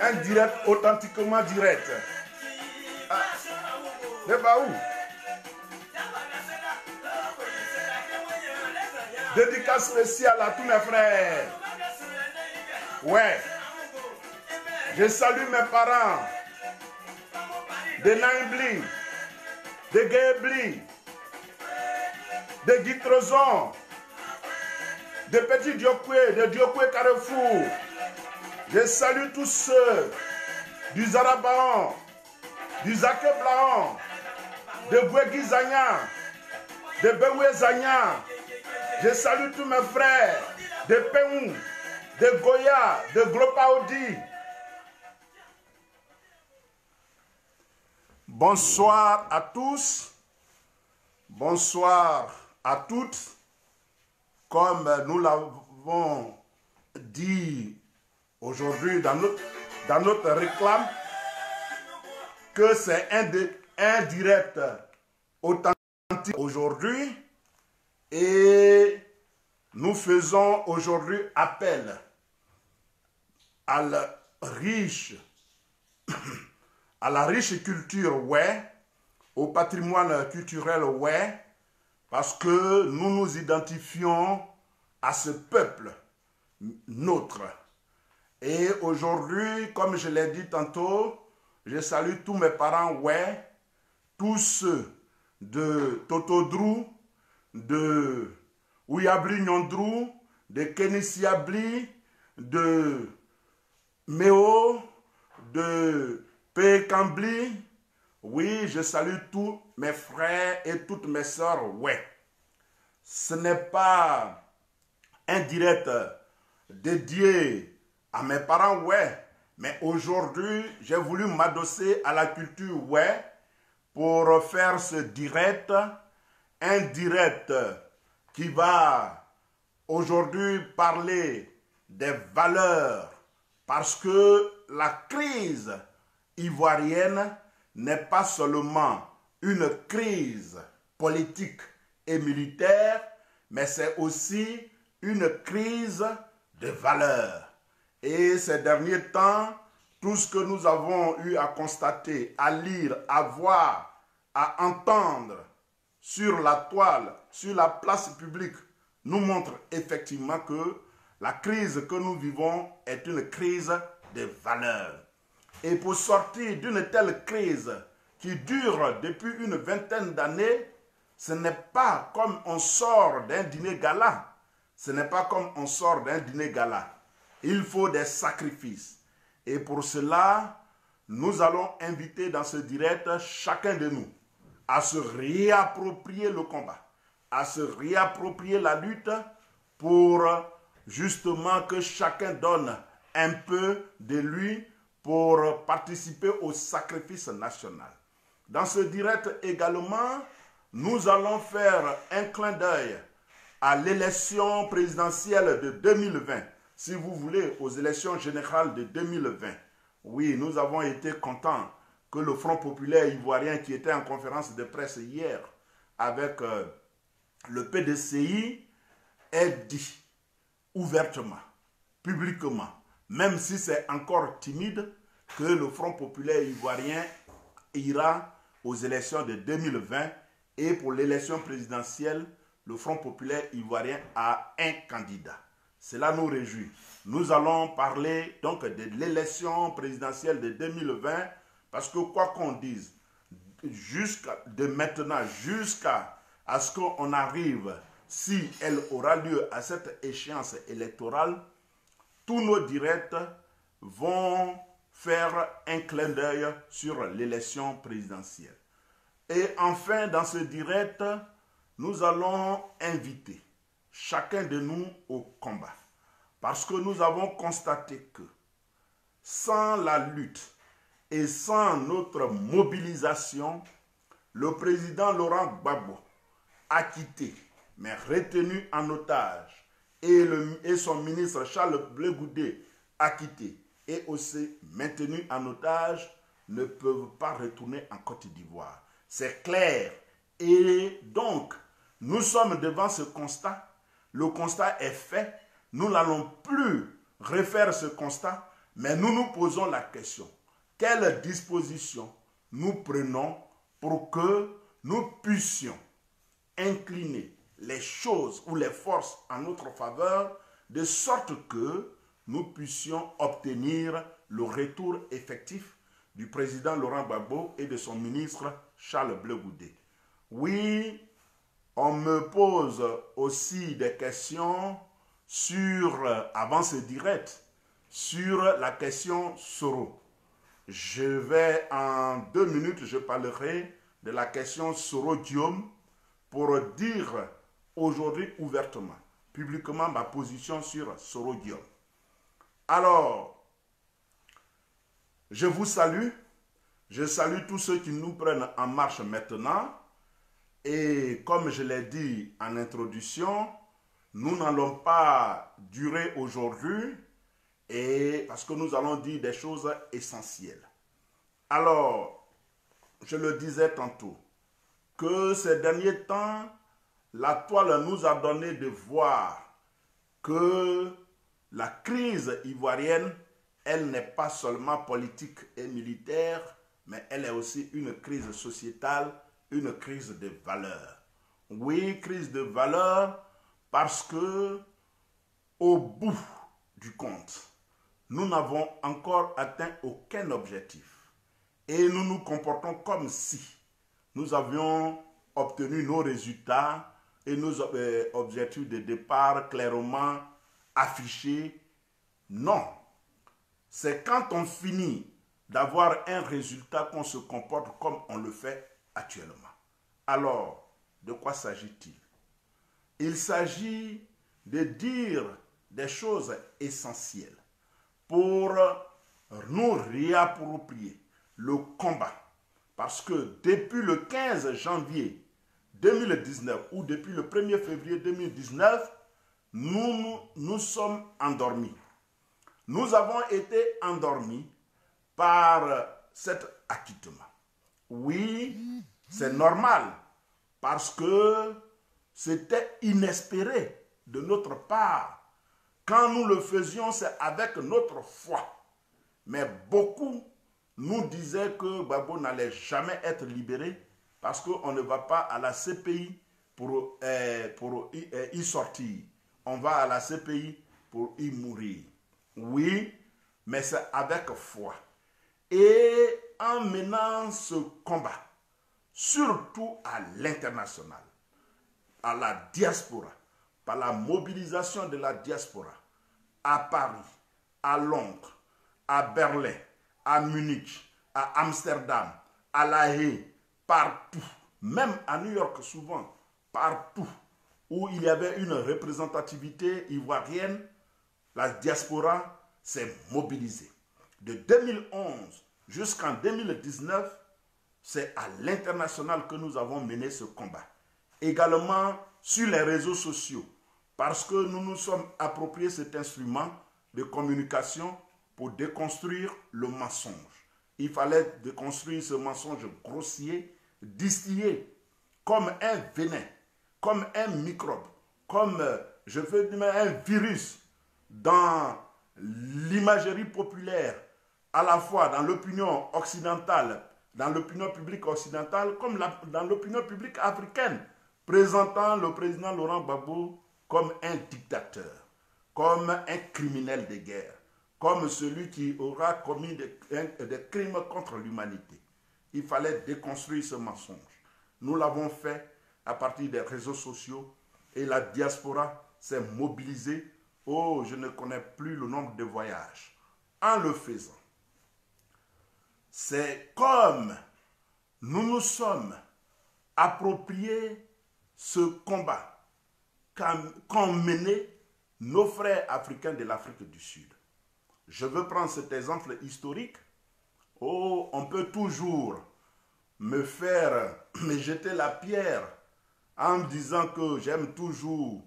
Un direct authentiquement direct. Ah. De Baou. Dédicace spéciale à tous mes frères. Ouais. Je salue mes parents. De Naïbli. De Guébli. De Guitrezon. De Petit Diokwe. De Diokwe Carrefour. Je salue tous ceux du Zarabaon, du Zakeblaon, de Bouegui Zanya, de Beoué Zanya. Je salue tous mes frères de Péou, de Goya, de Glopaodi. Bonsoir à tous, bonsoir à toutes. Comme nous l'avons dit aujourd'hui dans notre réclame, que c'est un direct authentique aujourd'hui, et nous faisons aujourd'hui appel à la riche culture ouais, au patrimoine culturel ouais, parce que nous nous identifions à ce peuple nôtre. Et aujourd'hui, comme je l'ai dit tantôt, je salue tous mes parents, ouais, tous ceux de Totodrou, de Ouyabli Nyondrou, de Kenisiabli, de Méo, de Pékambli. Oui, je salue tous mes frères et toutes mes sœurs, ouais. Ce n'est pas un direct dédié à mes parents, ouais. Mais aujourd'hui, j'ai voulu m'adosser à la culture, ouais, pour faire ce direct, un direct qui va aujourd'hui parler des valeurs, parce que la crise ivoirienne n'est pas seulement une crise politique et militaire, mais c'est aussi une crise de valeurs. Et ces derniers temps, tout ce que nous avons eu à constater, à lire, à voir, à entendre sur la toile, sur la place publique, nous montre effectivement que la crise que nous vivons est une crise de valeurs. Et pour sortir d'une telle crise qui dure depuis une vingtaine d'années, ce n'est pas comme on sort d'un dîner gala. Ce n'est pas comme on sort d'un dîner gala. Il faut des sacrifices. Et pour cela, nous allons inviter dans ce direct chacun de nous à se réapproprier le combat, à se réapproprier la lutte pour justement que chacun donne un peu de lui pour participer au sacrifice national. Dans ce direct également, nous allons faire un clin d'œil à l'élection présidentielle de 2020. Si vous voulez, aux élections générales de 2020. Oui, nous avons été contents que le Front populaire ivoirien, qui était en conférence de presse hier avec le PDCI, ait dit ouvertement, publiquement, même si c'est encore timide, que le Front populaire ivoirien ira aux élections de 2020, et pour l'élection présidentielle, le Front populaire ivoirien a un candidat. Cela nous réjouit. Nous allons parler donc de l'élection présidentielle de 2020, parce que quoi qu'on dise, de maintenant jusqu'à ce qu'on arrive, si elle aura lieu à cette échéance électorale, tous nos directs vont faire un clin d'œil sur l'élection présidentielle. Et enfin, dans ce direct, nous allons inviter chacun de nous au combat. Parce que nous avons constaté que sans la lutte et sans notre mobilisation, le président Laurent Gbagbo, acquitté, mais retenu en otage, et son ministre Charles Blé Goudé, acquitté et aussi maintenu en otage, ne peuvent pas retourner en Côte d'Ivoire. C'est clair. Et donc, nous sommes devant ce constat. Le constat est fait. Nous n'allons plus refaire ce constat, Mais nous nous posons la question, quelles dispositions nous prenons pour que nous puissions incliner les choses ou les forces en notre faveur, de sorte que nous puissions obtenir le retour effectif du président Laurent Gbagbo et de son ministre Charles Blé Goudé. Oui, on me pose aussi des questions avant ce direct, sur la question Soro. En 2 minutes, je parlerai de la question Soro-Guillaume pour dire aujourd'hui ouvertement, publiquement, ma position sur Soro-Guillaume. Alors, je vous salue. Je salue tous ceux qui nous prennent en marche maintenant. Et comme je l'ai dit en introduction, nous n'allons pas durer aujourd'hui parce que nous allons dire des choses essentielles. Alors, je le disais tantôt, que ces derniers temps, la toile nous a donné de voir que la crise ivoirienne, elle n'est pas seulement politique et militaire, mais elle est aussi une crise sociétale, une crise de valeurs. Oui, crise de valeurs, parce que au bout du compte, nous n'avons encore atteint aucun objectif. Et nous nous comportons comme si nous avions obtenu nos résultats et nos objectifs de départ clairement affichés. Non. C'est quand on finit d'avoir un résultat qu'on se comporte comme on le fait actuellement. Alors, de quoi s'agit-il? Il s'agit de dire des choses essentielles pour nous réapproprier le combat. Parce que depuis le 15 janvier 2019 ou depuis le 1er février 2019, nous sommes endormis. Nous avons été endormis par cet acquittement. Oui, c'est normal parce que c'était inespéré de notre part. Quand nous le faisions, c'est avec notre foi. Mais beaucoup nous disaient que Gbagbo n'allait jamais être libéré parce qu'on ne va pas à la CPI pour y sortir. On va à la CPI pour y mourir. Oui, mais c'est avec foi. Et en menant ce combat, surtout à l'international, à la diaspora, par la mobilisation de la diaspora, à Paris, à Londres, à Berlin, à Munich, à Amsterdam, à La Haye, partout, même à New York souvent, partout où il y avait une représentativité ivoirienne, la diaspora s'est mobilisée. De 2011 jusqu'en 2019, c'est à l'international que nous avons mené ce combat. Également sur les réseaux sociaux, parce que nous nous sommes appropriés cet instrument de communication pour déconstruire le mensonge. Il fallait déconstruire ce mensonge grossier, distillé comme un venin, comme un microbe, comme, je veux dire, un virus dans l'imagerie populaire, à la fois dans l'opinion occidentale, dans l'opinion publique occidentale, comme dans l'opinion publique africaine, présentant le président Laurent Gbagbo comme un dictateur, comme un criminel de guerre, comme celui qui aura commis des crimes contre l'humanité. Il fallait déconstruire ce mensonge. Nous l'avons fait à partir des réseaux sociaux et la diaspora s'est mobilisée. Oh, je ne connais plus le nombre de voyages. En le faisant, c'est comme nous nous sommes appropriés ce combat qu'ont mené nos frères africains de l'Afrique du Sud. Je veux prendre cet exemple historique. Oh, on peut toujours me jeter la pierre en me disant que j'aime toujours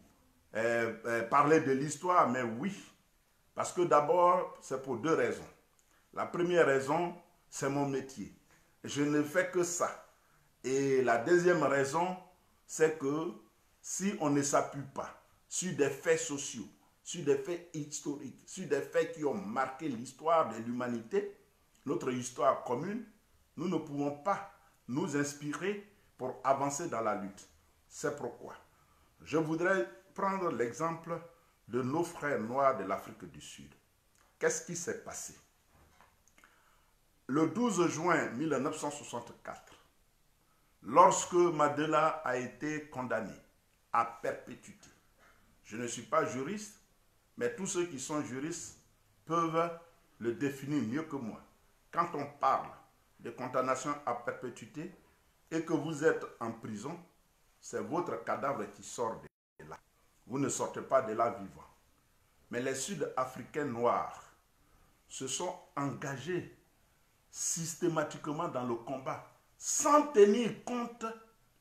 parler de l'histoire, mais oui, parce que d'abord, c'est pour 2 raisons. La première raison, c'est mon métier. Je ne fais que ça. Et la deuxième raison, c'est que si on ne s'appuie pas sur des faits sociaux, sur des faits historiques, sur des faits qui ont marqué l'histoire de l'humanité, notre histoire commune, nous ne pouvons pas nous inspirer pour avancer dans la lutte. C'est pourquoi je voudrais prendre l'exemple de nos frères noirs de l'Afrique du Sud. Qu'est-ce qui s'est passé? Le 12 juin 1964, lorsque Mandela a été condamné à perpétuité, je ne suis pas juriste, mais tous ceux qui sont juristes peuvent le définir mieux que moi. Quand on parle de condamnation à perpétuité et que vous êtes en prison, c'est votre cadavre qui sort de là. Vous ne sortez pas de là vivant. Mais les Sud-Africains noirs se sont engagés systématiquement dans le combat sans tenir compte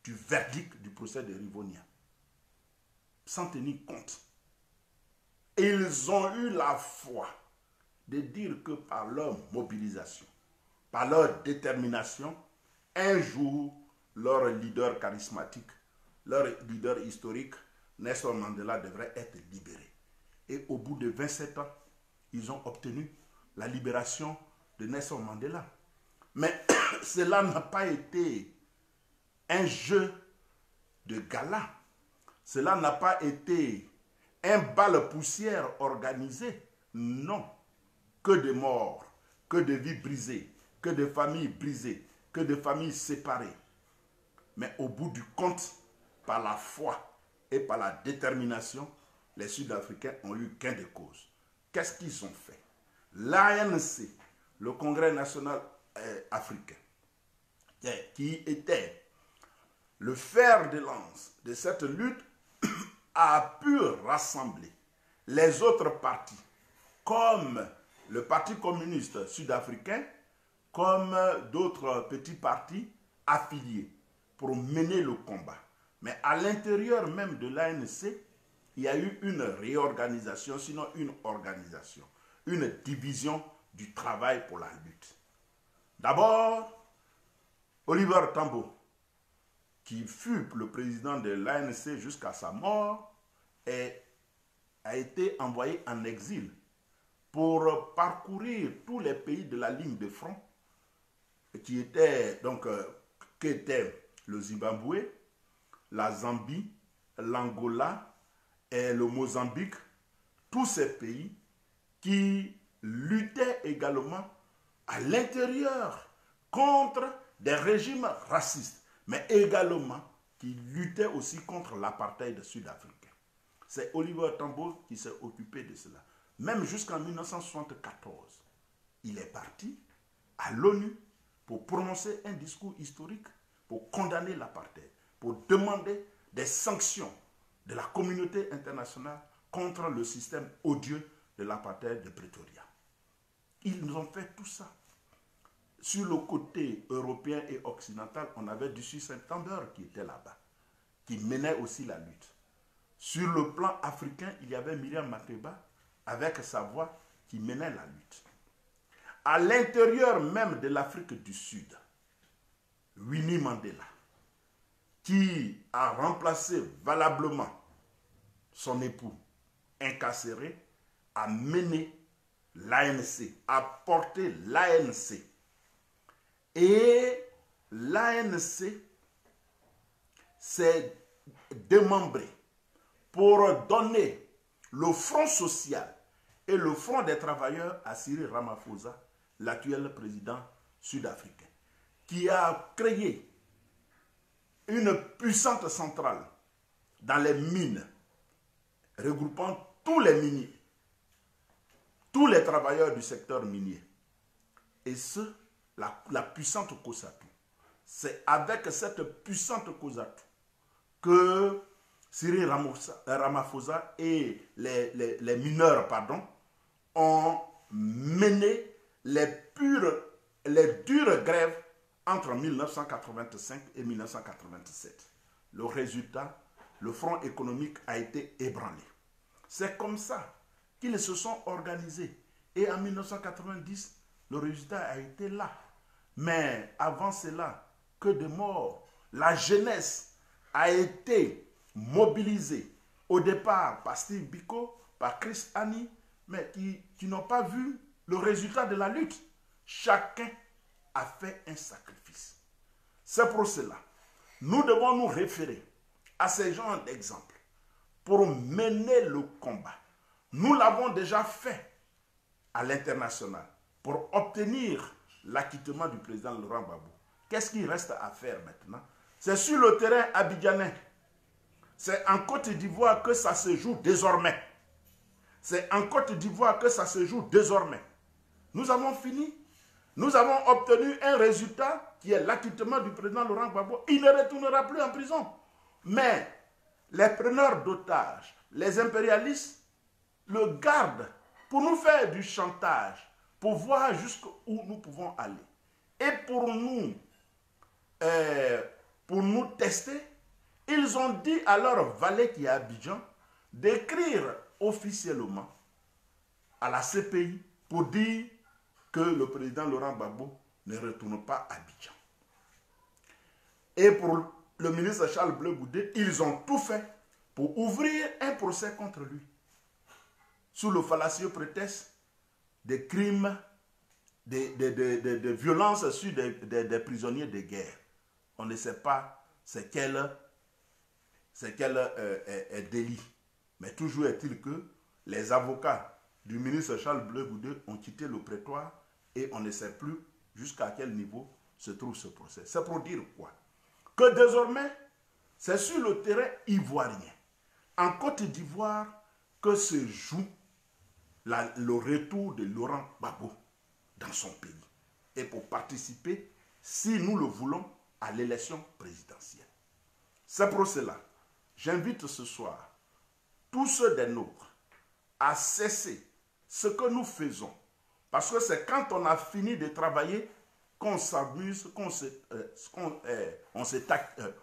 du verdict du procès de Rivonia. Sans tenir compte. Et ils ont eu la foi de dire que par leur mobilisation, par leur détermination, un jour, leur leader charismatique, leur leader historique, Nelson Mandela, devrait être libéré. Et au bout de 27 ans, ils ont obtenu la libération de Nelson Mandela. Mais cela n'a pas été un jeu de gala. Cela n'a pas été un bal-poussière organisé. Non. Que de morts, que de vies brisées, que de familles brisées, que de familles séparées. Mais au bout du compte, par la foi et par la détermination, les Sud-Africains ont eu gain de cause. Qu'est-ce qu'ils ont fait? L'ANC, le Congrès national africain, qui était le fer de lance de cette lutte, a pu rassembler les autres partis, comme le Parti communiste sud-africain, comme d'autres petits partis affiliés, pour mener le combat. Mais à l'intérieur même de l'ANC, il y a eu une réorganisation, sinon une organisation, une division du travail pour la lutte. D'abord, Oliver Tambo, qui fut le président de l'ANC jusqu'à sa mort, a été envoyé en exil pour parcourir tous les pays de la ligne de front, qui étaient le Zimbabwe, la Zambie, l'Angola et le Mozambique, tous ces pays qui luttaient également à l'intérieur contre des régimes racistes, mais également qui luttaient aussi contre l'apartheid sud-africain. C'est Oliver Tambo qui s'est occupé de cela. Même jusqu'en 1974, il est parti à l'ONU pour prononcer un discours historique, pour condamner l'apartheid, pour demander des sanctions de la communauté internationale contre le système odieux de l'apartheid de Pretoria. Ils nous ont fait tout ça. Sur le côté européen et occidental, on avait Dussi September qui était là-bas, qui menait aussi la lutte. Sur le plan africain, il y avait Miriam Makeba avec sa voix qui menait la lutte. À l'intérieur même de l'Afrique du Sud, Winnie Mandela, qui a remplacé valablement son époux incarcéré, a mené l'ANC, a porté l'ANC. Et l'ANC s'est démembré pour donner le front social et le front des travailleurs à Cyril Ramaphosa, l'actuel président sud-africain, qui a créé une puissante centrale dans les mines, regroupant tous les miniers, tous les travailleurs du secteur minier. Et la puissante COSATU. C'est avec cette puissante COSATU que Cyril Ramaphosa et les mineurs ont mené les dures grèves entre 1985 et 1987. Le résultat, le front économique a été ébranlé. C'est comme ça qu'ils se sont organisés. Et en 1990, le résultat a été là. Mais avant cela, que de morts. La jeunesse a été mobilisée au départ par Steve Biko, par Chris Hani, mais qui n'ont pas vu le résultat de la lutte. Chacun a fait un sacrifice. C'est pour cela, nous devons nous référer à ces genres d'exemples pour mener le combat. Nous l'avons déjà fait à l'international pour obtenir l'acquittement du président Laurent Gbagbo. Qu'est-ce qu'il reste à faire maintenant? C'est sur le terrain abidjanais. C'est en Côte d'Ivoire que ça se joue désormais. C'est en Côte d'Ivoire que ça se joue désormais. Nous avons fini. Nous avons obtenu un résultat qui est l'acquittement du président Laurent Gbagbo. Il ne retournera plus en prison. Mais les preneurs d'otages, les impérialistes, le gardent pour nous faire du chantage, pour voir jusqu'où nous pouvons aller. Et pour nous tester, ils ont dit à leur valet qui est à Abidjan d'écrire officiellement à la CPI pour dire que le président Laurent Gbagbo ne retourne pas à Abidjan. Et pour le ministre Charles Blé Goudé, ils ont tout fait pour ouvrir un procès contre lui, sous le fallacieux prétexte des crimes, de violences sur des prisonniers de guerre. On ne sait pas c'est quel délit. Mais toujours est-il que les avocats du ministre Charles Blé Goudé ont quitté le prétoire et on ne sait plus jusqu'à quel niveau se trouve ce procès. C'est pour dire quoi? Que désormais, c'est sur le terrain ivoirien, en Côte d'Ivoire, que se joue le retour de Laurent Gbagbo dans son pays. Et pour participer, si nous le voulons, à l'élection présidentielle. C'est pour cela, j'invite ce soir tous ceux des nôtres à cesser ce que nous faisons. Parce que c'est quand on a fini de travailler qu'on s'amuse,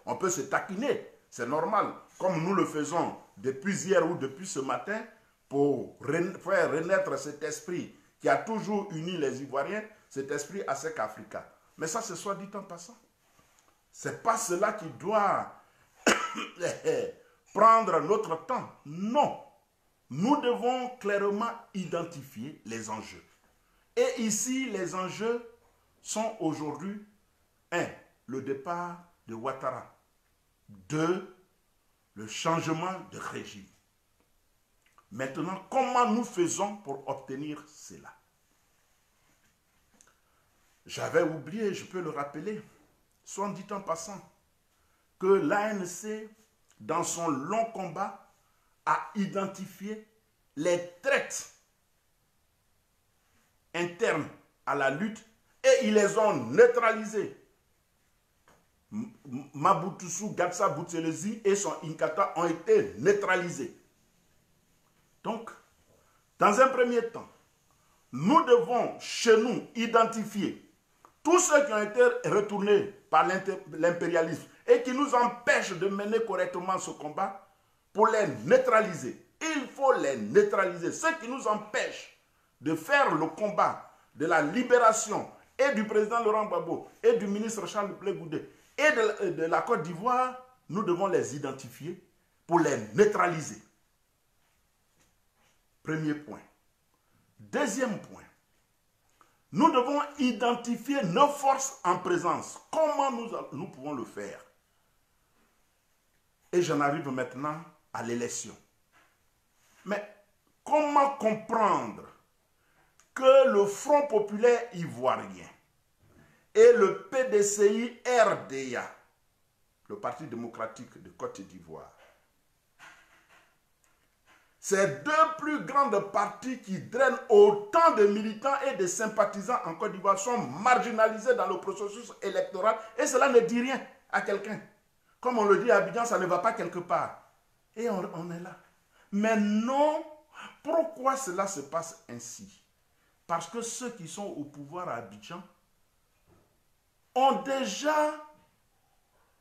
on peut se taquiner. C'est normal, comme nous le faisons depuis hier ou depuis ce matin, pour faire renaître cet esprit qui a toujours uni les Ivoiriens, cet esprit ASEC Africa. Mais ça, c'est soit dit en passant. Ce n'est pas cela qui doit prendre notre temps. Non. Nous devons clairement identifier les enjeux. Et ici, les enjeux sont aujourd'hui 1. Le départ de Ouattara. 2. Le changement de régime. Maintenant, comment nous faisons pour obtenir cela? J'avais oublié, je peux le rappeler, soit dit en passant, que l'ANC, dans son long combat, a identifié les traites internes à la lutte et ils les ont neutralisés. Mabutusu, Gatsa, Buthelezi et son Inkata ont été neutralisés. Donc, dans un premier temps, nous devons chez nous identifier tous ceux qui ont été retournés par l'impérialisme et qui nous empêchent de mener correctement ce combat pour les neutraliser. Il faut les neutraliser. Ceux qui nous empêchent de faire le combat de la libération et du président Laurent Gbagbo et du ministre Charles Blé Goudé et de la Côte d'Ivoire, nous devons les identifier pour les neutraliser. Premier point. Deuxième point. Nous devons identifier nos forces en présence. Comment nous pouvons le faire? Et j'en arrive maintenant à l'élection. Mais comment comprendre que le Front populaire ivoirien et le PDCI RDA, le Parti démocratique de Côte d'Ivoire, ces deux plus grandes partis qui drainent autant de militants et de sympathisants en Côte d'Ivoire sont marginalisés dans le processus électoral et cela ne dit rien à quelqu'un. Comme on le dit à Abidjan, ça ne va pas quelque part. Et on est là. Mais non, pourquoi cela se passe ainsi? Parce que ceux qui sont au pouvoir à Abidjan ont déjà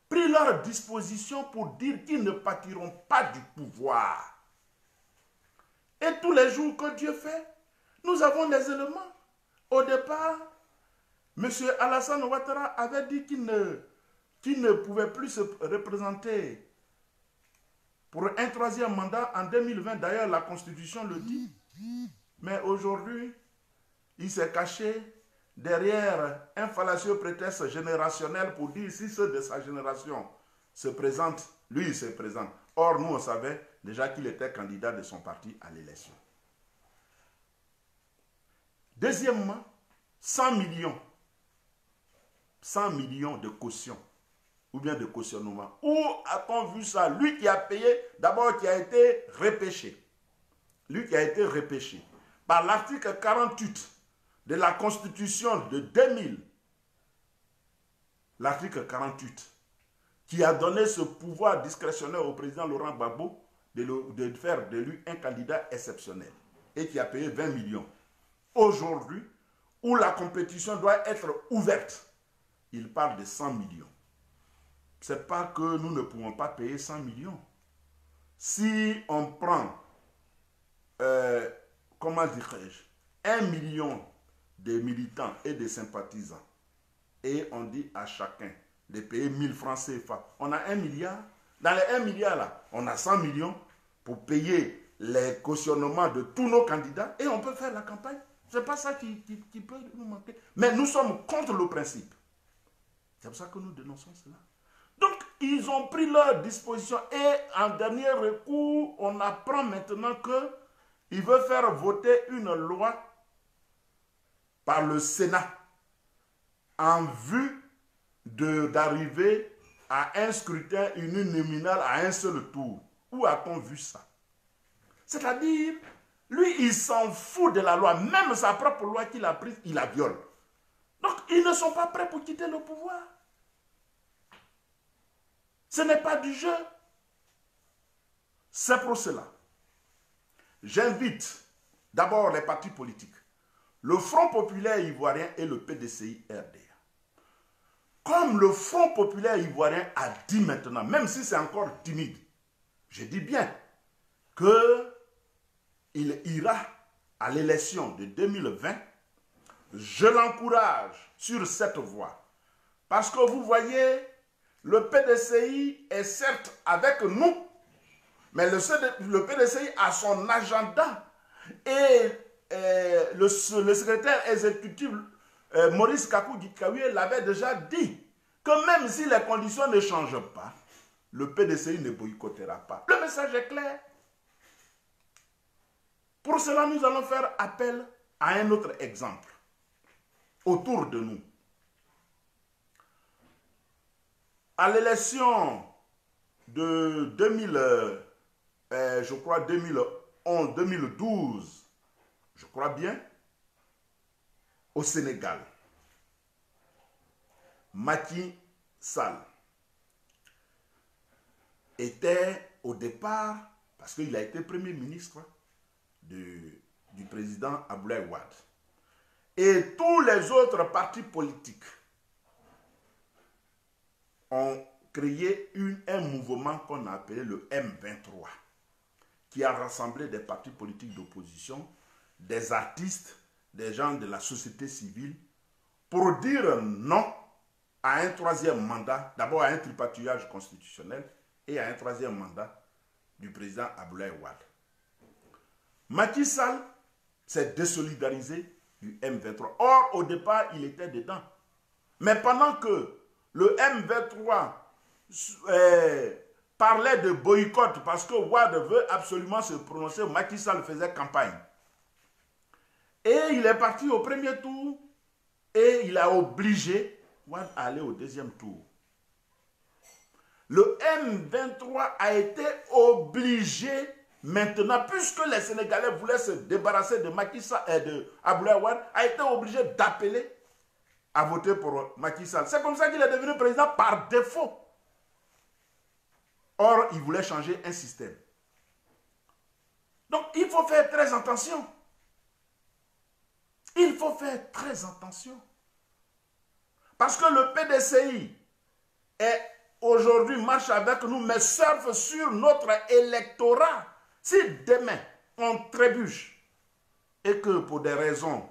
pris leur disposition pour dire qu'ils ne partiront pas du pouvoir. Et tous les jours que Dieu fait, nous avons des éléments. Au départ, M. Alassane Ouattara avait dit qu'il ne pouvait plus se représenter pour un troisième mandat en 2020. D'ailleurs, la Constitution le dit. Mais aujourd'hui, il s'est caché derrière un fallacieux prétexte générationnel pour dire si ceux de sa génération se présentent, lui il se présente. Or, nous on savait déjà qu'il était candidat de son parti à l'élection. Deuxièmement, 100 millions. 100 millions de caution ou bien de cautionnement. Où a-t-on vu ça? Lui qui a payé, d'abord qui a été repêché. Lui qui a été repêché par l'article 48 de la Constitution de 2000. L'article 48 qui a donné ce pouvoir discrétionnaire au président Laurent Gbagbo de faire de lui un candidat exceptionnel et qui a payé 20 millions. Aujourd'hui, où la compétition doit être ouverte, il parle de 100 millions. Ce n'est pas que nous ne pouvons pas payer 100 millions. Si on prend, comment dirais-je, 1 million de militants et de sympathisants, et on dit à chacun de payer 1000 francs CFA, on a 1 milliard. Dans les 1 milliard là, on a 100 millions pour payer les cautionnements de tous nos candidats et on peut faire la campagne. Ce n'est pas ça qui peut nous manquer. Mais nous sommes contre le principe. C'est pour ça que nous dénonçons cela. Donc, ils ont pris leur disposition et en dernier recours, on apprend maintenant qu'ils veulent faire voter une loi par le Sénat en vue d'arriver à un scrutin uninominal à un seul tour. Où a-t-on vu ça? C'est-à-dire, lui, il s'en fout de la loi. Même sa propre loi qu'il a prise, il la viole. Donc, ils ne sont pas prêts pour quitter le pouvoir. Ce n'est pas du jeu. C'est pour cela. J'invite d'abord les partis politiques, le Front populaire ivoirien et le PDCI-RDA. Comme le Front populaire ivoirien a dit maintenant, même si c'est encore timide, je dis bien qu'il ira à l'élection de 2020, je l'encourage sur cette voie. Parce que vous voyez, le PDCI est certes avec nous, mais le PDCI a son agenda et le secrétaire exécutif Maurice Kakou-Gikaoué l'avait déjà dit que même si les conditions ne changent pas, le PDCI ne boycottera pas. Le message est clair. Pour cela, nous allons faire appel à un autre exemple autour de nous. À l'élection de 2011, 2012, je crois bien, au Sénégal, Macky Sall était au départ, parce qu'il a été Premier ministre du président Abdoulaye Wade. Et tous les autres partis politiques ont créé un mouvement qu'on a appelé le M23, qui a rassemblé des partis politiques d'opposition, des artistes, des gens de la société civile, pour dire non à un troisième mandat, d'abord à un tripatouillage constitutionnel et à un troisième mandat du président Abdoulaye Wade. Macky Sall s'est désolidarisé du M23. Or, au départ, il était dedans. Mais pendant que le M23 parlait de boycott parce que Wade veut absolument se prononcer, Macky Sall faisait campagne. Et il est parti au premier tour et il a obligé Wade à aller au deuxième tour. Le M23 a été obligé maintenant, puisque les Sénégalais voulaient se débarrasser de Macky Sall et de Abdoulaye Wade, a été obligé d'appeler à voter pour Macky Sall. C'est comme ça qu'il est devenu président par défaut. Or, il voulait changer un système. Donc, il faut faire très attention. Il faut faire très attention. Parce que le PDCI aujourd'hui marche avec nous, mais surfe sur notre électorat. Si demain, on trébuche et que pour des raisons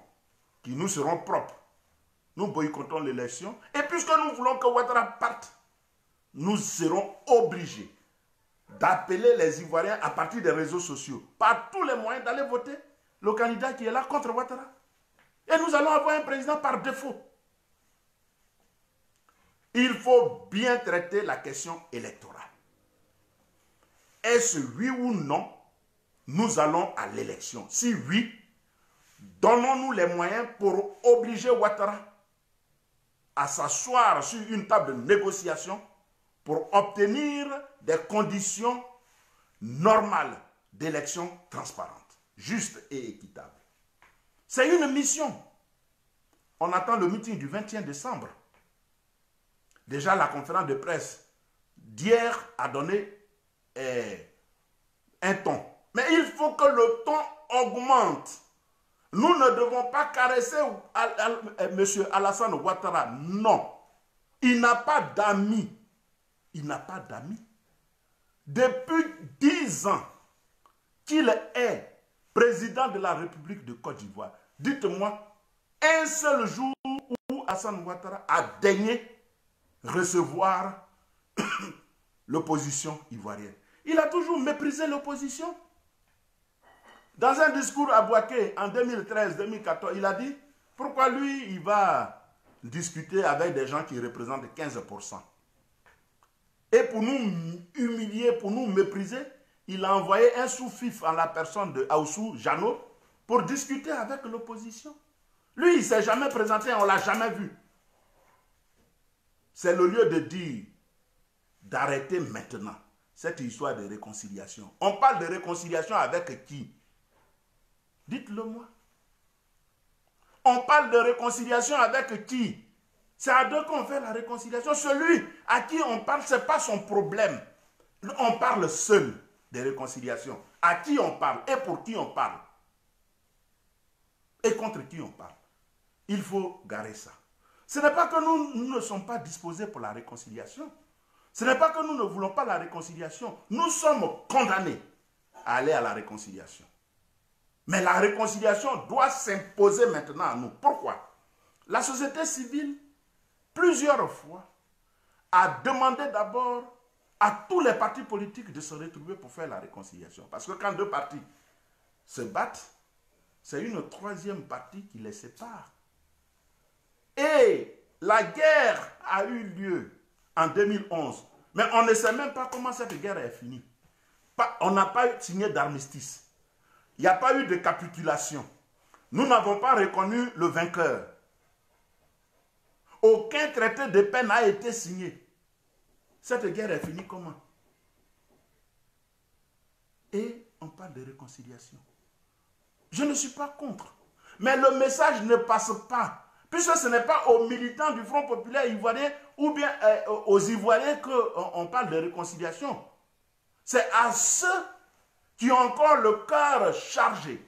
qui nous seront propres, nous boycottons l'élection, et puisque nous voulons que Ouattara parte, nous serons obligés d'appeler les Ivoiriens à partir des réseaux sociaux, par tous les moyens, d'aller voter le candidat qui est là contre Ouattara. Et nous allons avoir un président par défaut. Il faut bien traiter la question électorale. Est-ce oui ou non, nous allons à l'élection? Si oui, donnons-nous les moyens pour obliger Ouattara à s'asseoir sur une table de négociation pour obtenir des conditions normales d'élection transparente, juste et équitable. C'est une mission. On attend le meeting du 21 décembre. Déjà, la conférence de presse d'hier a donné un ton. Mais il faut que le ton augmente. Nous ne devons pas caresser M. Alassane Ouattara. Non. Il n'a pas d'amis. Il n'a pas d'amis. Depuis 10 ans qu'il est président de la République de Côte d'Ivoire, dites-moi, un seul jour où Alassane Ouattara a daigné recevoir l'opposition ivoirienne. Il a toujours méprisé l'opposition. Dans un discours à Bouaké en 2013-2014, il a dit pourquoi lui, il va discuter avec des gens qui représentent 15%. Et pour nous humilier, pour nous mépriser, il a envoyé un sous-fif en la personne de Aoussou Jano pour discuter avec l'opposition. Lui, il ne s'est jamais présenté, on ne l'a jamais vu. C'est le lieu de dire d'arrêter maintenant cette histoire de réconciliation. On parle de réconciliation avec qui? Dites-le moi. On parle de réconciliation avec qui? C'est à deux qu'on fait la réconciliation. Celui à qui on parle, ce n'est pas son problème. On parle seul de réconciliation. À qui on parle et pour qui on parle. Et contre qui on parle. Il faut garer ça. Ce n'est pas que nous ne sommes pas disposés pour la réconciliation. Ce n'est pas que nous ne voulons pas la réconciliation. Nous sommes condamnés à aller à la réconciliation. Mais la réconciliation doit s'imposer maintenant à nous. Pourquoi? La société civile, plusieurs fois, a demandé d'abord à tous les partis politiques de se retrouver pour faire la réconciliation. Parce que quand deux partis se battent, c'est une troisième partie qui les sépare. Et la guerre a eu lieu en 2011. Mais on ne sait même pas comment cette guerre est finie. On n'a pas signé d'armistice. Il n'y a pas eu de capitulation. Nous n'avons pas reconnu le vainqueur. Aucun traité de paix n'a été signé. Cette guerre est finie comment? Et on parle de réconciliation. Je ne suis pas contre. Mais le message ne passe pas. Puisque ce n'est pas aux militants du Front populaire ivoirien ou bien aux Ivoiriens qu'on parle de réconciliation. C'est à ceux qui ont encore le cœur chargé,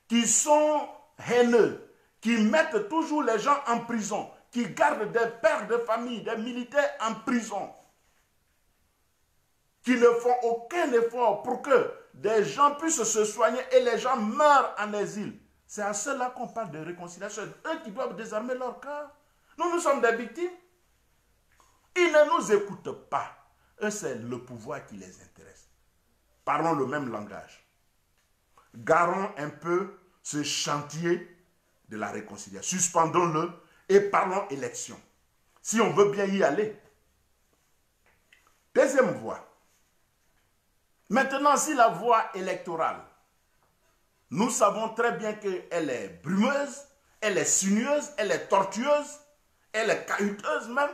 qui sont haineux, qui mettent toujours les gens en prison, qui gardent des pères de famille, des militaires en prison, qui ne font aucun effort pour que des gens puissent se soigner et les gens meurent en exil. C'est à ceux-là qu'on parle de réconciliation. Eux qui doivent désarmer leur cœur. Nous sommes des victimes. Ils ne nous écoutent pas. Eux, c'est le pouvoir qui les intéresse. Parlons le même langage. Garons un peu ce chantier de la réconciliation. Suspendons-le et parlons élection. Si on veut bien y aller. Deuxième voie. Maintenant, si la voie électorale, nous savons très bien qu'elle est brumeuse, elle est sinueuse, elle est tortueuse, elle est cahuteuse même,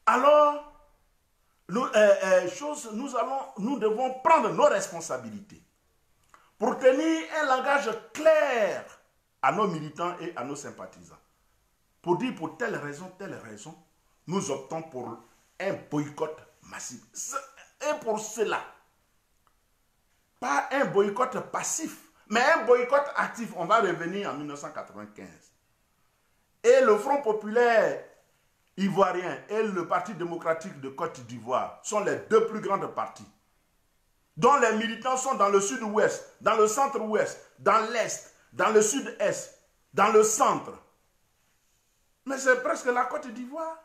alors nous devons prendre nos responsabilités pour tenir un langage clair à nos militants et à nos sympathisants. Pour dire pour telle raison, nous optons pour un boycott massif. Et pour cela, pas un boycott passif, mais un boycott actif. On va revenir en 1995. Et le Front populaire ivoirien et le Parti démocratique de Côte d'Ivoire sont les deux plus grandes partis, dont les militants sont dans le sud-ouest, dans le centre-ouest, dans l'est, dans le sud-est, dans le centre. Mais c'est presque la Côte d'Ivoire.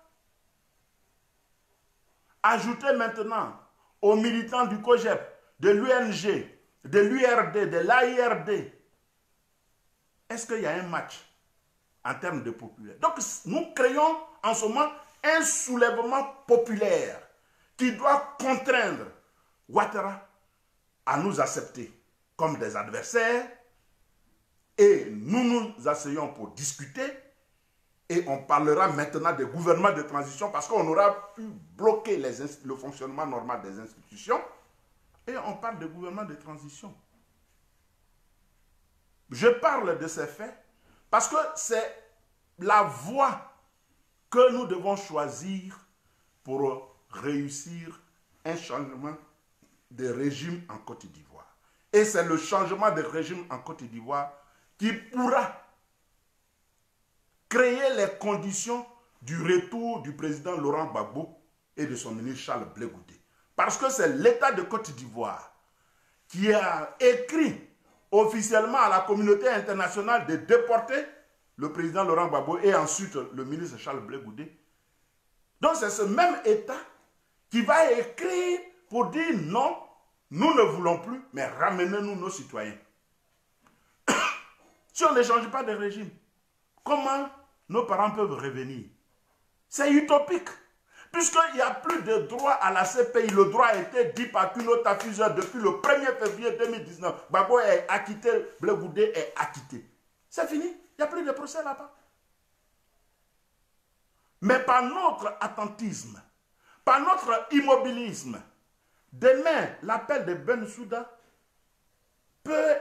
Ajoutez maintenant aux militants du COGEP, de l'UNG, de l'URD, de l'AIRD. Est-ce qu'il y a un match en termes de populaire? Donc, nous créons en ce moment un soulèvement populaire qui doit contraindre Ouattara à nous accepter comme des adversaires et nous nous asseyons pour discuter et on parlera maintenant des gouvernements de transition parce qu'on aura pu bloquer le fonctionnement normal des institutions et on parle de gouvernements de transition. Je parle de ces faits parce que c'est la voie que nous devons choisir pour réussir un changement de régime en Côte d'Ivoire. Et c'est le changement de régime en Côte d'Ivoire qui pourra créer les conditions du retour du président Laurent Gbagbo et de son ministre Charles Blé Goudé. Parce que c'est l'État de Côte d'Ivoire qui a écrit officiellement à la communauté internationale de déporter le président Laurent Gbagbo et ensuite le ministre Charles Blé Goudé. Donc c'est ce même État qui va écrire pour dire non, nous ne voulons plus, mais ramenez-nous nos citoyens. Si on ne change pas de régime, comment nos parents peuvent revenir? C'est utopique. Puisqu'il n'y a plus de droit à la CPI, le droit a été dit par Cuno Tafuseur depuis le 1er février 2019. Gbagbo est acquitté, Blé Goudé est acquitté. C'est fini, il n'y a plus de procès là-bas. Mais par notre attentisme, par notre immobilisme, demain, l'appel de Bensouda peut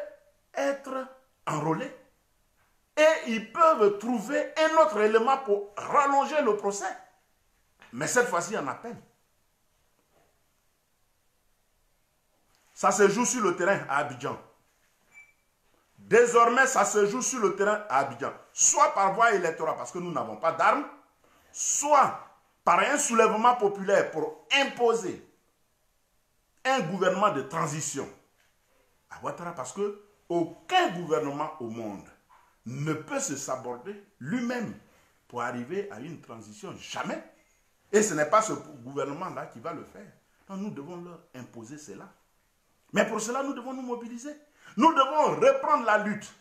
être enrôlé et ils peuvent trouver un autre élément pour rallonger le procès. Mais cette fois-ci, en appel. Ça se joue sur le terrain à Abidjan. Désormais, ça se joue sur le terrain à Abidjan. Soit par voie électorale, parce que nous n'avons pas d'armes, soit par un soulèvement populaire pour imposer un gouvernement de transition à Ouattara, parce que aucun gouvernement au monde ne peut se saborder lui-même pour arriver à une transition. Jamais. Et ce n'est pas ce gouvernement-là qui va le faire. Donc nous devons leur imposer cela. Mais pour cela, nous devons nous mobiliser. Nous devons reprendre la lutte.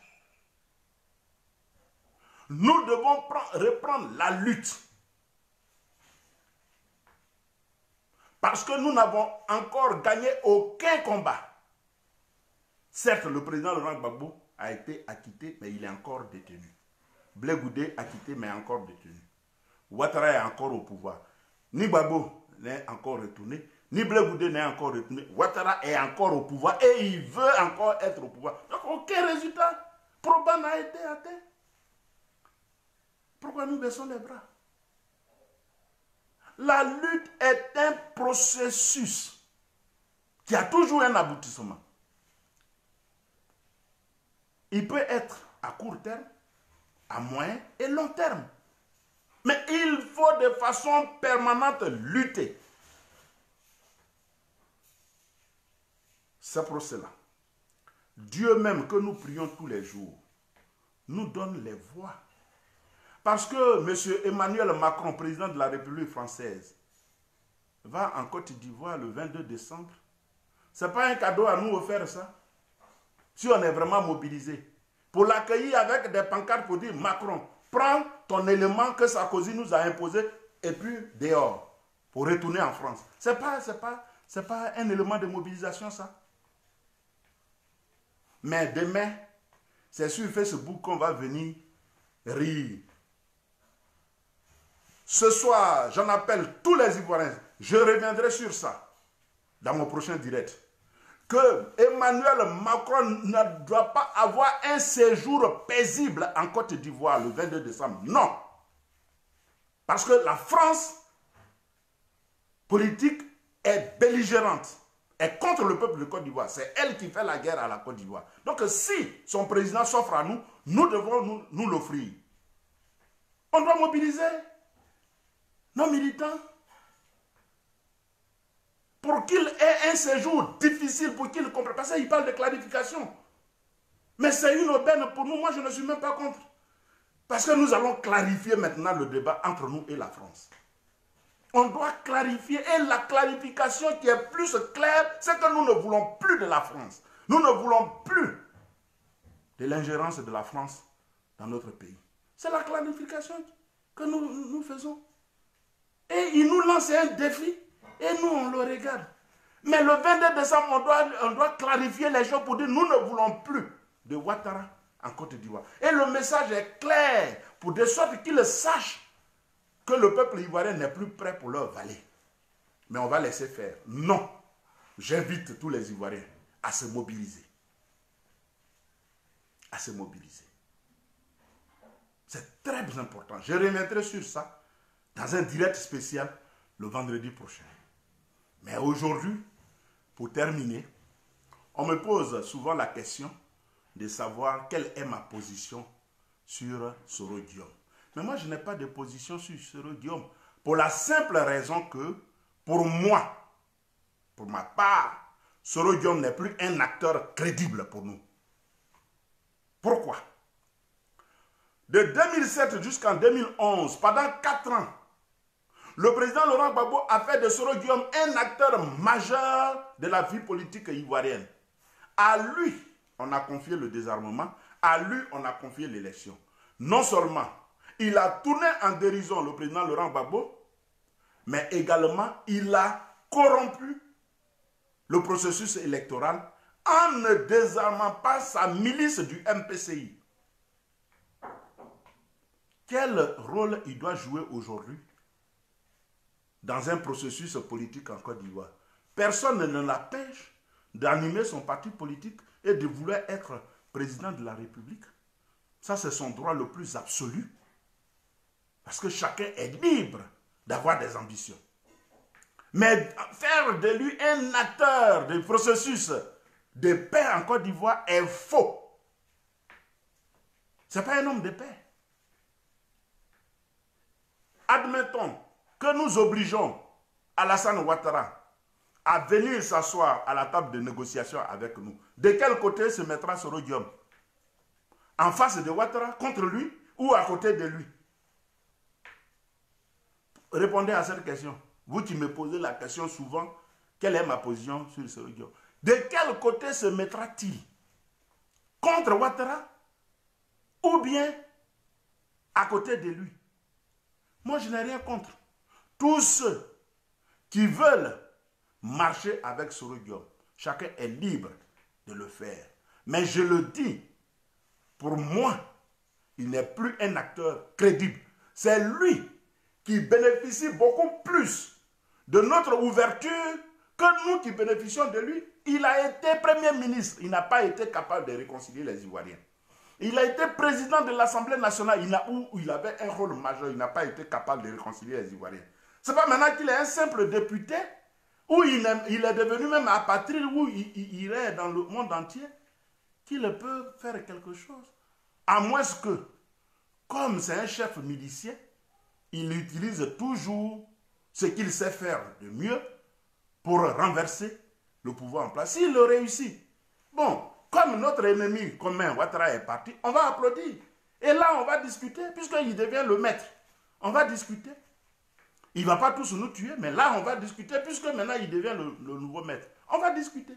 Nous devons reprendre la lutte. Parce que nous n'avons encore gagné aucun combat. Certes, le président Laurent Gbagbo a été acquitté, mais il est encore détenu. Blé Goudé acquitté, mais encore détenu. Ouattara est encore au pouvoir. Ni Gbagbo n'est encore retourné, ni Blé Goudé n'est encore retourné. Ouattara est encore au pouvoir et il veut encore être au pouvoir. Donc aucun résultat probant n'a été atteint. Pourquoi nous baissons les bras? La lutte est un processus qui a toujours un aboutissement. Il peut être à court terme, à moyen et long terme. Mais il faut de façon permanente lutter. C'est pour cela. Dieu même que nous prions tous les jours nous donne les voies. Parce que M. Emmanuel Macron, président de la République française, va en Côte d'Ivoire le 22 décembre. Ce n'est pas un cadeau à nous offrir ça. Si on est vraiment mobilisé. Pour l'accueillir avec des pancartes pour dire Macron, prends ton élément que Sarkozy nous a imposé et puis dehors pour retourner en France. Ce n'est pas un élément de mobilisation ça. Mais demain, c'est sur Facebook qu'on va venir rire. Ce soir, j'en appelle tous les Ivoiriens. Je reviendrai sur ça dans mon prochain direct. Que Emmanuel Macron ne doit pas avoir un séjour paisible en Côte d'Ivoire le 22 décembre. Non. Parce que la France politique est belligérante. Est contre le peuple de Côte d'Ivoire. C'est elle qui fait la guerre à la Côte d'Ivoire. Donc si son président s'offre à nous, nous devons nous l'offrir. On doit mobiliser nos militants pour qu'il ait un séjour difficile, pour qu'il comprenne. Parce qu'il parle de clarification. Mais c'est une aubaine pour nous. Moi, je ne suis même pas contre. Parce que nous allons clarifier maintenant le débat entre nous et la France. On doit clarifier. Et la clarification qui est plus claire, c'est que nous ne voulons plus de la France. Nous ne voulons plus de l'ingérence de la France dans notre pays. C'est la clarification que nous faisons. Et il nous lance un défi et nous, on le regarde. Mais le 22 décembre, on doit clarifier les choses pour dire nous ne voulons plus de Ouattara en Côte d'Ivoire. Et le message est clair pour de sorte qu'ils sachent que le peuple ivoirien n'est plus prêt pour leur valer. Mais on va laisser faire. Non. J'invite tous les Ivoiriens à se mobiliser. À se mobiliser. C'est très important. Je reviendrai sur ça dans un direct spécial le vendredi prochain. Mais aujourd'hui, pour terminer, on me pose souvent la question de savoir quelle est ma position sur Soro Guillaume. Mais moi, je n'ai pas de position sur Soro Guillaume pour la simple raison que, pour moi, pour ma part, Soro Guillaume n'est plus un acteur crédible pour nous. Pourquoi? De 2007 jusqu'en 2011, pendant 4 ans, le président Laurent Gbagbo a fait de Soro Guillaume un acteur majeur de la vie politique ivoirienne. À lui, on a confié le désarmement. À lui, on a confié l'élection. Non seulement, il a tourné en dérision le président Laurent Gbagbo, mais également, il a corrompu le processus électoral en ne désarmant pas sa milice du MPCI. Quel rôle il doit jouer aujourd'hui dans un processus politique en Côte d'Ivoire? Personne ne l'empêche d'animer son parti politique et de vouloir être président de la République. Ça, c'est son droit le plus absolu. Parce que chacun est libre d'avoir des ambitions. Mais faire de lui un acteur du processus de paix en Côte d'Ivoire est faux. Ce n'est pas un homme de paix. Admettons que nous obligeons Alassane Ouattara à venir s'asseoir à la table de négociation avec nous. De quel côté se mettra Soro Guillaume? En face de Ouattara, contre lui ou à côté de lui? Répondez à cette question. Vous qui me posez la question souvent, quelle est ma position sur Soro Guillaume? De quel côté se mettra-t-il? Contre Ouattara ou bien à côté de lui? Moi, je n'ai rien contre. Tous ceux qui veulent marcher avec Soro Guillaume, chacun est libre de le faire. Mais je le dis, pour moi, il n'est plus un acteur crédible. C'est lui qui bénéficie beaucoup plus de notre ouverture que nous qui bénéficions de lui. Il a été Premier ministre. Il n'a pas été capable de réconcilier les Ivoiriens. Il a été président de l'Assemblée nationale où il avait un rôle majeur. Il n'a pas été capable de réconcilier les Ivoiriens. Ce n'est pas maintenant qu'il est un simple député, où il est devenu même apatride, où il irait dans le monde entier, qu'il peut faire quelque chose. À moins que, comme c'est un chef milicien, il utilise toujours ce qu'il sait faire de mieux pour renverser le pouvoir en place. S'il le réussit, bon, comme notre ennemi commun, Ouattara, est parti, on va applaudir. Et là, on va discuter, puisqu'il devient le maître. On va discuter. Il ne va pas tous nous tuer, mais là, on va discuter, puisque maintenant, il devient le nouveau maître. On va discuter.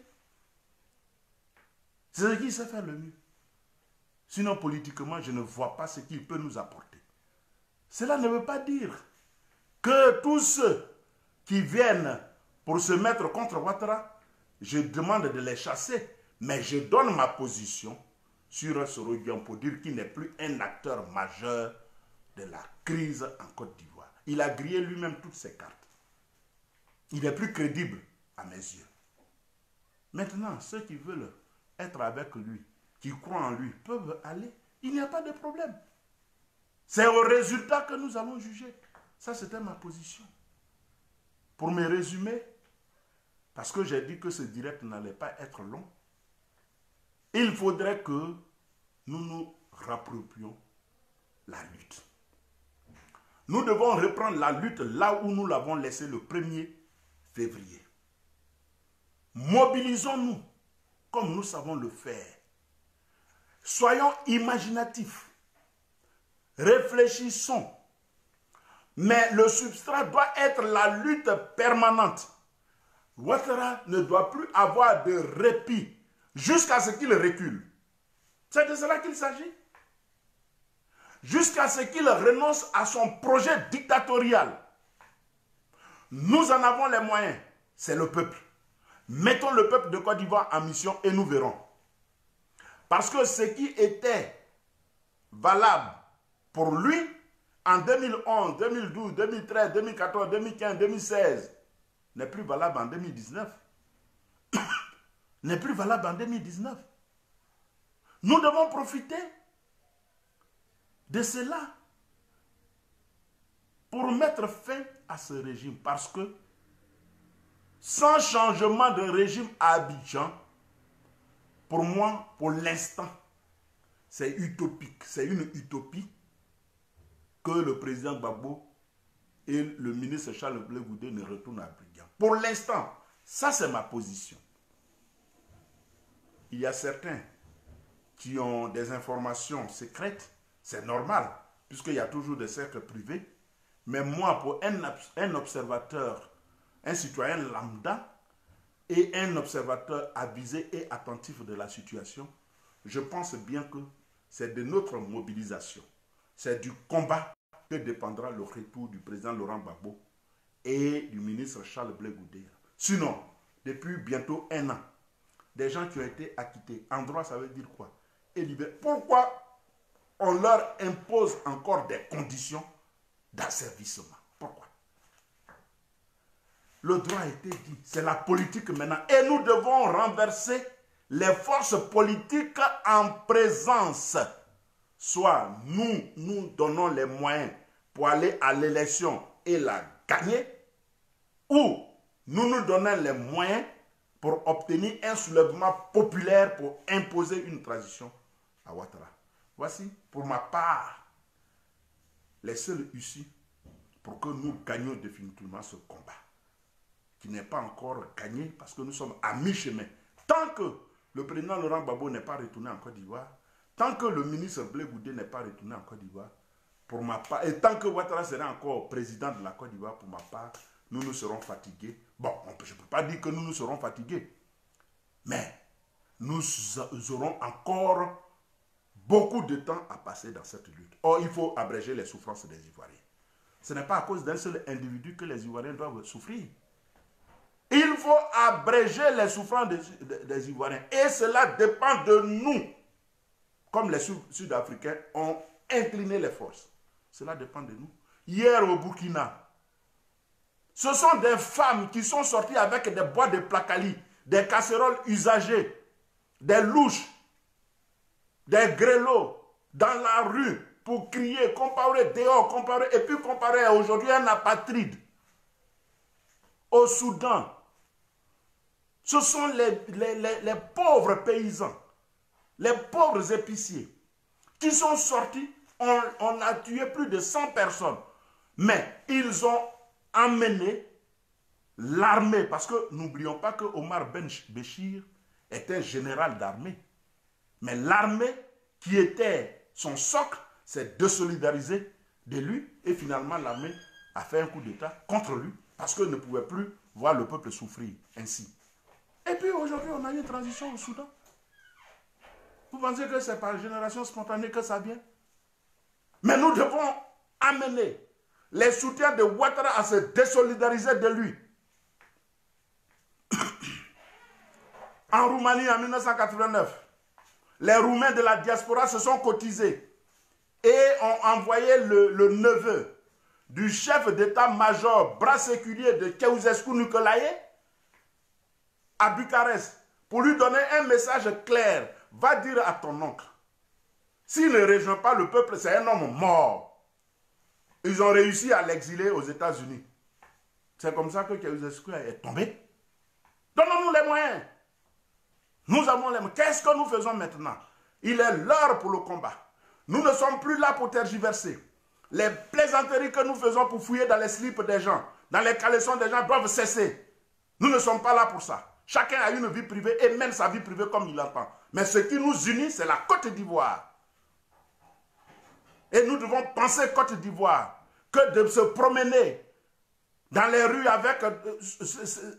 C'est ce qu'il sait faire le mieux. Sinon, politiquement, je ne vois pas ce qu'il peut nous apporter. Cela ne veut pas dire que tous ceux qui viennent pour se mettre contre Ouattara, je demande de les chasser. Mais je donne ma position sur Soro Guillaume pour dire qu'il n'est plus un acteur majeur de la crise en Côte d'Ivoire. Il a grillé lui-même toutes ses cartes. Il est plus crédible à mes yeux. Maintenant, ceux qui veulent être avec lui, qui croient en lui, peuvent aller. Il n'y a pas de problème. C'est au résultat que nous allons juger. Ça, c'était ma position. Pour me résumer, parce que j'ai dit que ce direct n'allait pas être long, il faudrait que nous nous rapproprions la lutte. Nous devons reprendre la lutte là où nous l'avons laissée le 1er février. Mobilisons-nous comme nous savons le faire. Soyons imaginatifs. Réfléchissons. Mais le substrat doit être la lutte permanente. Ouattara ne doit plus avoir de répit jusqu'à ce qu'il recule. C'est de cela qu'il s'agit. Jusqu'à ce qu'il renonce à son projet dictatorial. Nous en avons les moyens. C'est le peuple. Mettons le peuple de Côte d'Ivoire en mission et nous verrons. Parce que ce qui était valable pour lui en 2011, 2012, 2013, 2014, 2015, 2016 n'est plus valable en 2019. N'est plus valable en 2019. Nous devons profiter de cela pour mettre fin à ce régime. Parce que sans changement de régime à Abidjan, pour moi, pour l'instant, c'est utopique. C'est une utopie que le président Gbagbo et le ministre Charles Blé Goudé ne retournent à Abidjan. Pour l'instant, ça c'est ma position. Il y a certains qui ont des informations secrètes, c'est normal, puisqu'il y a toujours des cercles privés. Mais moi, pour un observateur, un citoyen lambda et un observateur avisé et attentif de la situation, je pense bien que c'est de notre mobilisation, c'est du combat que dépendra le retour du président Laurent Gbagbo et du ministre Charles Blé Goudé. Sinon, depuis bientôt 1 an, des gens qui ont été acquittés, en droit ça veut dire quoi? Et libérés. Pourquoi on leur impose encore des conditions d'asservissement? Pourquoi? Le droit a été dit, c'est la politique maintenant. Et nous devons renverser les forces politiques en présence. Soit nous donnons les moyens pour aller à l'élection et la gagner, ou nous donnons les moyens pour obtenir un soulèvement populaire pour imposer une transition à Ouattara. Voici, pour ma part, les seuls issues pour que nous gagnions définitivement ce combat, qui n'est pas encore gagné parce que nous sommes à mi-chemin. Tant que le président Laurent Gbagbo n'est pas retourné en Côte d'Ivoire, tant que le ministre Blé Goudé n'est pas retourné en Côte d'Ivoire, pour ma part, et tant que Ouattara sera encore président de la Côte d'Ivoire, pour ma part, nous serons fatigués. Bon, je ne peux pas dire que nous serons fatigués, mais nous aurons encore beaucoup de temps à passer dans cette lutte. Or, il faut abréger les souffrances des Ivoiriens. Ce n'est pas à cause d'un seul individu que les Ivoiriens doivent souffrir. Il faut abréger les souffrances des Ivoiriens. Et cela dépend de nous. Comme les Sud-Africains ont incliné les forces. Cela dépend de nous. Hier au Burkina, ce sont des femmes qui sont sorties avec des bois de placali, des casseroles usagées, des louches, des grelots dans la rue pour crier, comparer dehors, comparer, et puis comparer aujourd'hui un apatride au Soudan. Ce sont les pauvres paysans, les pauvres épiciers qui sont sortis. On a tué plus de 100 personnes. Mais ils ont amené l'armée. Parce que n'oublions pas que Omar Ben Béchir était général d'armée. Mais l'armée qui était son socle s'est désolidarisée de lui. Et finalement, l'armée a fait un coup d'État contre lui. Parce qu'elle ne pouvait plus voir le peuple souffrir ainsi. Et puis aujourd'hui, on a eu une transition au Soudan. Vous pensez que c'est par génération spontanée que ça vient? Mais nous devons amener les soutiens de Ouattara à se désolidariser de lui. En Roumanie, en 1989, les Roumains de la diaspora se sont cotisés et ont envoyé le neveu du chef d'état-major bras séculier de Ceausescu Nicolae à Bucarest pour lui donner un message clair. Va dire à ton oncle, s'il ne rejoint pas le peuple, c'est un homme mort. Ils ont réussi à l'exiler aux États-Unis. C'est comme ça que Ceausescu est tombé. Donnons-nous les moyens. Nous avons les moyens. Qu'est-ce que nous faisons maintenant? Il est l'heure pour le combat. Nous ne sommes plus là pour tergiverser. Les plaisanteries que nous faisons pour fouiller dans les slips des gens, dans les caleçons des gens doivent cesser. Nous ne sommes pas là pour ça. Chacun a une vie privée et mène sa vie privée comme il l'entend. Mais ce qui nous unit, c'est la Côte d'Ivoire. Et nous devons penser Côte d'Ivoire. que de se promener dans les rues avec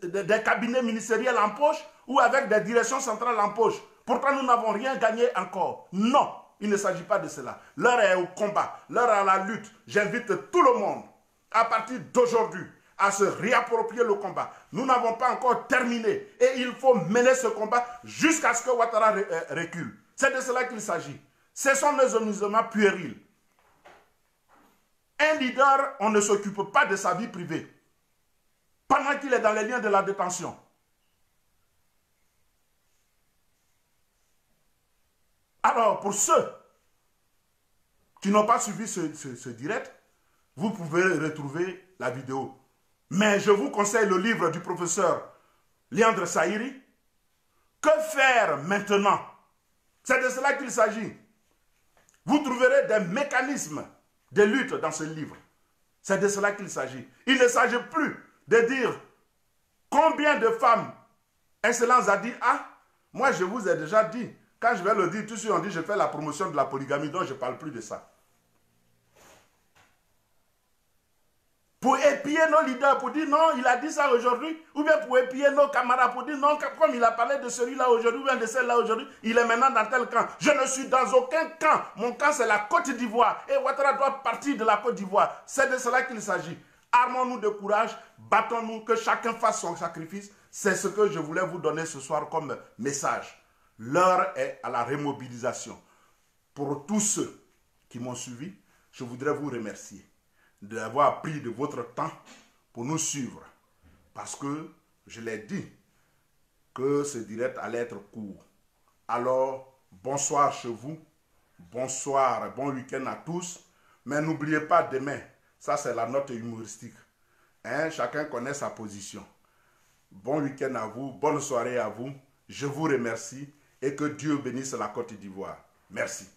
des cabinets ministériels en poche ou avec des directions centrales en poche. Pourtant, nous n'avons rien gagné encore. Non, il ne s'agit pas de cela. L'heure est au combat, l'heure est à la lutte. J'invite tout le monde, à partir d'aujourd'hui, à se réapproprier le combat. Nous n'avons pas encore terminé et il faut mener ce combat jusqu'à ce que Ouattara recule. C'est de cela qu'il s'agit. Ce sont des amusements puérils. Un leader, on ne s'occupe pas de sa vie privée pendant qu'il est dans les liens de la détention. Alors, pour ceux qui n'ont pas suivi ce direct, vous pouvez retrouver la vidéo. Mais je vous conseille le livre du professeur Léandre Saïri. Que faire maintenant? C'est de cela qu'il s'agit. Vous trouverez des mécanismes de lutte dans ce livre. C'est de cela qu'il s'agit. Il ne s'agit plus de dire combien de femmes Excellence a dit, ah, moi je vous ai déjà dit. Quand je vais le dire, tout de suite on dit je fais la promotion de la polygamie, donc je ne parle plus de ça. Pour épier nos leaders, pour dire non, il a dit ça aujourd'hui, ou bien pour épier nos camarades, pour dire non, comme il a parlé de celui-là aujourd'hui, ou bien de celle-là aujourd'hui, il est maintenant dans tel camp. Je ne suis dans aucun camp. Mon camp, c'est la Côte d'Ivoire. Et Ouattara doit partir de la Côte d'Ivoire. C'est de cela qu'il s'agit. Armons-nous de courage, battons-nous, que chacun fasse son sacrifice. C'est ce que je voulais vous donner ce soir comme message. L'heure est à la remobilisation. Pour tous ceux qui m'ont suivi, je voudrais vous remercier d'avoir pris de votre temps pour nous suivre. Parce que je l'ai dit que ce direct allait être court. Alors, bonsoir chez vous, bonsoir, bon week-end à tous. Mais n'oubliez pas demain, ça c'est la note humoristique. Hein? Chacun connaît sa position. Bon week-end à vous, bonne soirée à vous. Je vous remercie et que Dieu bénisse la Côte d'Ivoire. Merci.